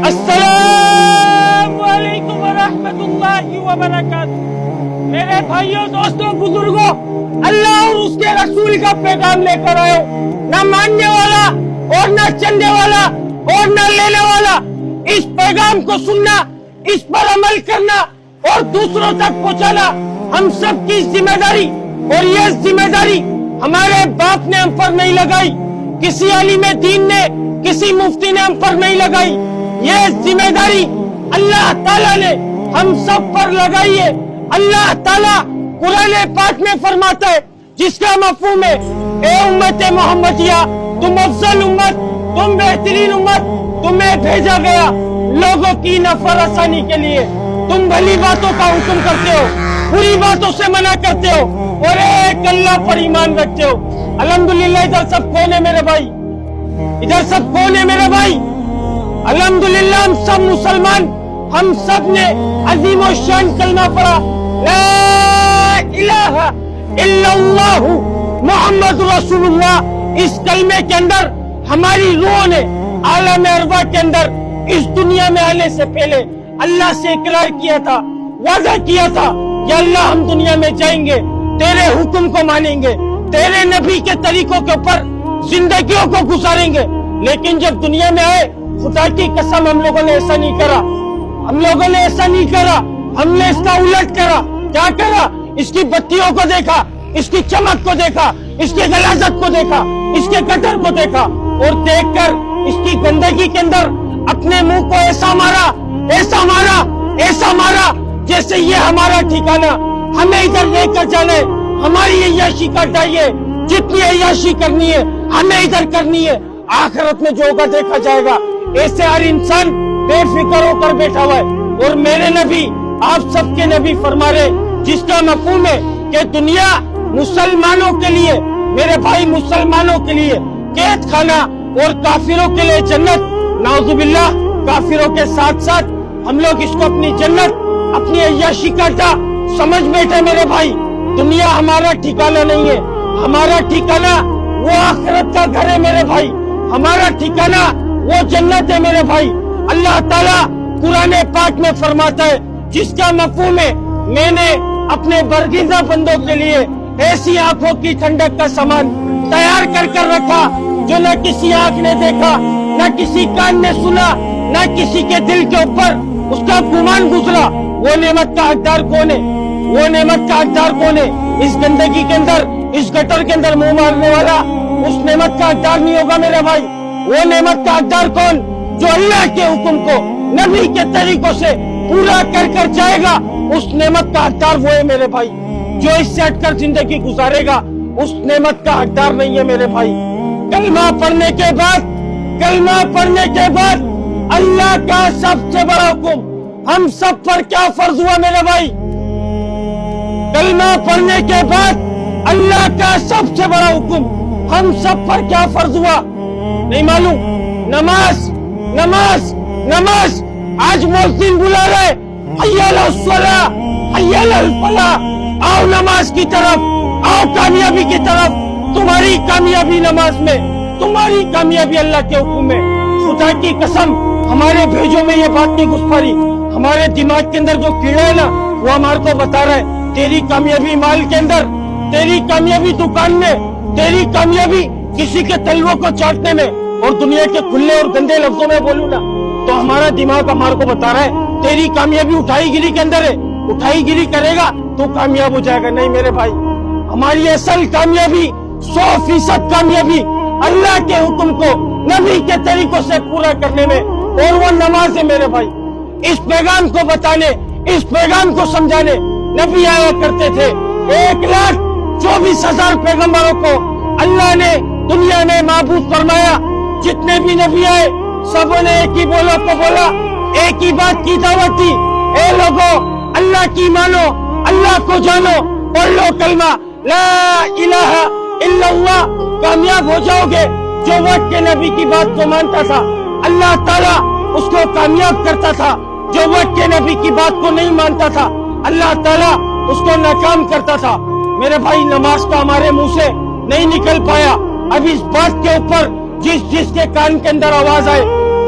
السلام علیکم ورحمۃ اللہ وبرکاتہ۔ میرے بھائیوں، دوستوں، بزرگوں، اللہ اور اس کے رسول کا پیغام لے کر آئے ہو۔ نہ ماننے والا اور نہ چلنے والا اور نہ لینے والا، اس پیغام کو سننا، اس پر عمل کرنا اور دوسروں تک پہنچانا ہم سب کی ذمہ داری۔ اور یہ ذمہ داری ہمارے باپ نے ہم پر نہیں لگائی، کسی عالم دین نے، کسی مفتی نے ہم پر نہیں لگائی، یہ ذمہ داری اللہ تعالیٰ نے ہم سب پر لگائی ہے۔ اللہ تعالیٰ قرآن پاک میں فرماتا ہے، جس کا مفہوم ہے، اے امت محمدیہ، تم افضل امت، تم بہترین امت، تمہیں بھیجا گیا لوگوں کی نفع رسانی کے لیے۔ تم بھلی باتوں کا حکم کرتے ہو، بری باتوں سے منع کرتے ہو اور ایک اللہ پر ایمان رکھتے ہو۔ الحمدللہ ادھر سب کون ہے میرے بھائی؟ ادھر سب کون ہے میرے بھائی؟ الحمدللہ ہم سب مسلمان، ہم سب نے عظیم و شان کلمہ پڑھا، لا الہ الا اللہ محمد رسول اللہ۔ اس کلمے کے اندر ہماری روح نے عالم ارواح کے اندر اس دنیا میں آنے سے پہلے اللہ سے اقرار کیا تھا، وعدہ کیا تھا کہ اللہ ہم دنیا میں جائیں گے، تیرے حکم کو مانیں گے، تیرے نبی کے طریقوں کے اوپر زندگیوں کو گزاریں گے۔ لیکن جب دنیا میں آئے، خدا کی قسم ہم لوگوں نے ایسا نہیں کرا، ہم لوگوں نے ایسا نہیں کرا، ہم نے اس کا الٹ کرا۔ کیا کرا؟ اس کی بتیوں کو دیکھا، اس کی چمک کو دیکھا، اس کی غلاظت کو دیکھا، اس کے قدر کو دیکھا، اور دیکھ کر اس کی گندگی کے اندر اپنے منہ کو ایسا مارا، ایسا مارا، ایسا مارا جیسے یہ ہمارا ٹھکانہ، ہمیں ادھر لے کر جانا ہے، ہماری عیاشی کا ڈائیے، جتنی عیاشی کرنی ہے ہمیں ادھر کرنی ہے، آخرت میں جو ہوگا دیکھا جائے گا۔ ایسے ہر انسان بے فکر ہو کر بیٹھا ہوا ہے۔ اور میرے نبی، آپ سب کے نبی فرما رہے، جس کا مفہوم ہے کہ دنیا مسلمانوں کے لیے، میرے بھائی مسلمانوں کے لیے قید خانہ اور کافروں کے لیے جنت۔ نعوذ باللہ، کافروں کے ساتھ ساتھ ہم لوگ اس کو اپنی جنت، اپنی عیاشی کا اڈا سمجھ بیٹھے۔ میرے بھائی، دنیا ہمارا ٹھکانہ نہیں ہے، ہمارا ٹھکانہ وہ آخرت کا گھر ہے میرے بھائی، ہمارا ٹھکانہ وہ جنت ہے میرے بھائی۔ اللہ تعالیٰ قرآن پاک میں فرماتا ہے، جس کا مفہوم ہے، میں نے اپنے برگزیدہ بندوں کے لیے ایسی آنکھوں کی ٹھنڈک کا سامان تیار کر کر رکھا جو نہ کسی آنکھ نے دیکھا، نہ کسی کان نے سنا، نہ کسی کے دل کے اوپر اس کا گمان گزرا۔ وہ نعمت کا حقدار کون ہے؟ وہ نعمت کا حقدار کون ہے؟ اس گندگی کے اندر، اس گٹر کے اندر منہ مارنے والا اس نعمت کا حقدار نہیں ہوگا میرے بھائی۔ وہ نعمت کا حقدار کون؟ جو اللہ کے حکم کو نبی کے طریقوں سے پورا کر کر جائے گا، اس نعمت کا حقدار وہ ہے میرے بھائی۔ جو اس سے ہٹ کر زندگی گزارے گا، اس نعمت کا حقدار نہیں ہے میرے بھائی۔ کلمہ پڑھنے کے بعد، کلمہ پڑھنے کے بعد اللہ کا سب سے بڑا حکم ہم سب پر کیا فرض ہوا میرے بھائی؟ کلمہ پڑھنے کے بعد اللہ کا سب سے بڑا حکم ہم سب پر کیا فرض ہوا؟ نہیں معلوم؟ نماز، نماز، نماز۔ آج مؤذن بلا رہے، حی علی الصلاۃ، حی علی الفلاح، آؤ نماز کی طرف، آؤ کامیابی کی طرف۔ تمہاری کامیابی نماز میں، تمہاری کامیابی اللہ کے حکم میں۔ خدا کی قسم ہمارے بھیجوں میں یہ بات نہیں گھس پا رہی، ہمارے دماغ کے اندر جو کیڑا ہے نا، وہ ہمارے کو بتا رہا ہے، تیری کامیابی مال کے اندر، تیری کامیابی دکان میں، تیری کامیابی کسی کے تلووں کو چاٹنے میں، اور دنیا کے کھلے اور گندے لفظوں میں بولوں نا تو ہمارا دماغ ہمارے کو بتا رہا ہے تیری کامیابی اٹھائی گیری کے اندر ہے، اٹھائی گیری کرے گا تو کامیاب ہو جائے گا۔ نہیں میرے بھائی، ہماری اصل کامیابی، 100% کامیابی اللہ کے حکم کو نبی کے طریقوں سے پورا کرنے میں، اور وہ نماز ہے میرے بھائی۔ اس پیغام کو بتانے، اس پیغام کو سمجھانے نبی آیا کرتے تھے۔ 1,24,000 پیغمبروں کو اللہ نے دنیا میں معبود فرمایا۔ جتنے بھی نبی آئے سب نے ایک ہی بولا کو بولا، ایک ہی بات کی دعوت دی، اے لوگو اللہ کی مانو، اللہ کو جانو، پڑھ لو کلمہ لا الہ الا اللہ، کامیاب ہو جاؤ گے۔ جو وقت کے نبی کی بات کو مانتا تھا اللہ تعالیٰ اس کو کامیاب کرتا تھا، جو وقت کے نبی کی بات کو نہیں مانتا تھا اللہ تعالیٰ اس کو ناکام کرتا تھا۔ میرے بھائی، نماز کا ہمارے منہ سے نہیں نکل پایا۔ اب اس بات کے اوپر جس کے کان کے اندر آواز آئے،